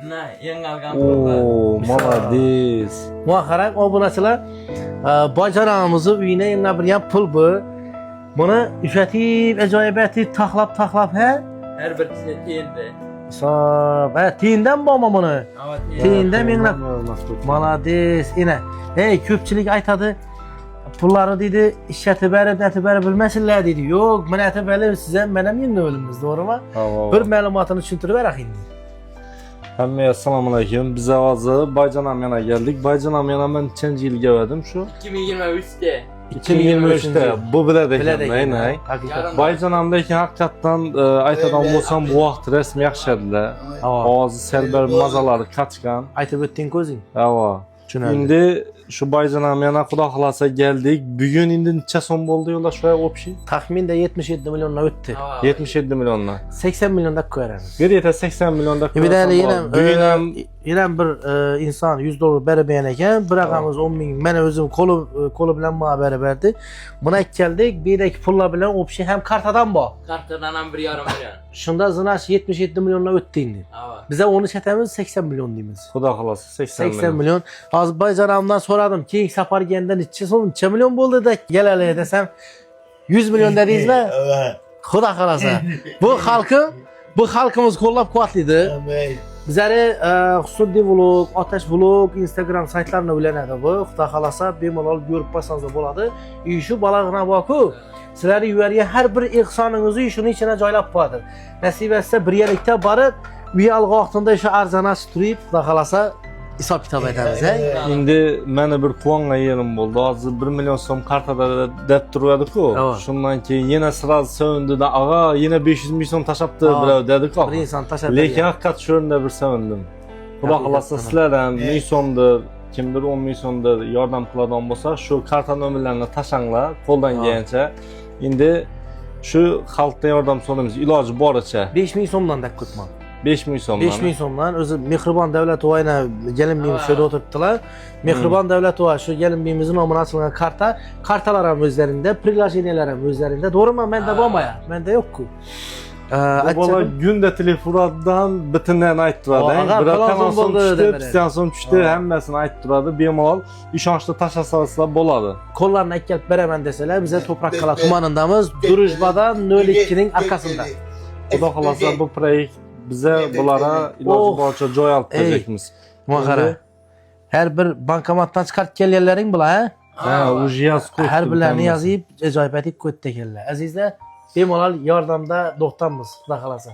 Ne, yangi algan Oo, молодец. Muhakkarak obunachilar, bacanağımızı uyine yengabirgan pul bu. Buni ushatib, ajoyib etib, taxlab he. Her birisine tiyindi. Hisob, tiyindan bormi buni? Ama Tiyindan menglab. Молодец. Ine. Ko'pchilik aytadi, pullari deydi, ishlatib berib, netib berib bilmasinlar deydi. Yo'q, men aytib berib, siz ham men ham yengib o'limiz, to'g'rimi? Bir ma'lumotini tushuntirib berak endi. Hammaga assalomu alaykum. Biz hozir Bayjanam yana geldik. Bayjanam yana men nechanchi yil keldim shu? 2023'te. 2023'te. Bu biladi Biladi ekan, ekan, nay. haqiqatan. Bayjanamda ekan haqiqatan aytadigan bo'lsam bu vaqt rasm yaxshi edilar. Hozir sal bir mazalari kaçgan. Aytib o'tding o'zing. Ava. Tushunarli. Endi şu Bayjanam yana xudo xolasa geldik. Bugun endi necha so'm bo'ldi yo'llar shu общий? Taxminda 77 milliondan o'tdi. 77 milliondan. 80 millionda ko'ramiz. Bir yeta 80 millionda. Bir de Bugun ham yine bir insan 100 dolar berib ekan, bir raqamimiz 10 ming. Meni o'zim qo'li bilan xabar berdi. Buna keldik, birdeki pullar bilan общий ham kartadan bor. Kartadan ham 1,5 milyon. Shunda zinash 77 milliondan o'tdi endi. Bize onu chetamiz 80 milyon deymiz. xudo xolasa 80 80 milyon. Azerbaycan'dan soradım ki safar geldiğinde neçe milyon buldu da geleli desem 100 milyon dediyiz mi? Xudo xolasa. Bu halkımız kollab quvvatlıydı. Bizleri Xusuddi vlog, Ateş vlog, Instagram saytlarını bilenedi bu. Xudo xolasa bemalol görüp bassanız bo'ladi. Şu balag'ına baku. Sizleri yüveriye her bir ihsanınızı şunun içine joylab qo'yadi. Nasip etse bir yerlikte barib, uyalgı vaqtında şu arzanash turib, Xudo xolasa hisob kitob aytamiz. Endi meni bir quvongan yerim bo'ldi. Hozir 1 million so'm kartada deb turadi-ku. Shundan keyin yana sraz sevindi-da, "Ag'a, yana 500 ming so'm tashapti" birov dedi-ku. Bir insan tashadi. Lekin haqiqat shu o'rinda bir sevindim. Xudo xolasa sizlardan 1000 so'mdir, kimdir 10 ming so'mdir yordam qiladigan bo'lsa, shu karta nomerlarini tashanglar qo'ldan kelgancha. Endi shu xalqdan yordam so'raymiz iloji boricha. 5 ming so'mdan da ko'tman. 5 ming so'mdan. 5 ming so'mdan o'zi Mehribon Davlatova gelin beyimiz şöyle oturttular. Mehribon Davlatova şu gelin beyimizin nomini açılgan kartalar ham o'zlarida, prilojenelar ham o'zlarida. To'g'rimi? Menda bo'lmaya. Menda yo'q-ku. Bola günde telefondan bütünlerini ayttiradi. Bir kanal so'm tushdi, pisdan so'm tushdi, hammasini ayttiradi. Bemalol ishonchli tashlasalar bo'ladi. Qo'llarini aytib beraman deseler bize Toprak-Qala tumanındamiz. Durujbadan 02 ning arkasında. Xudo xolasa bu proyekt bize bulara iloji boricha joy olib beramiz. Muhara. Her bir bankomatdan chiqarib kelganlaring bular, ha? Ha, uje yozib qo'yib. Her birlarini yazıp ajoyib etib qo'ydi ekanlar. Azizlar, bemalol yordamda to'xtammiz, Xudo xolasa.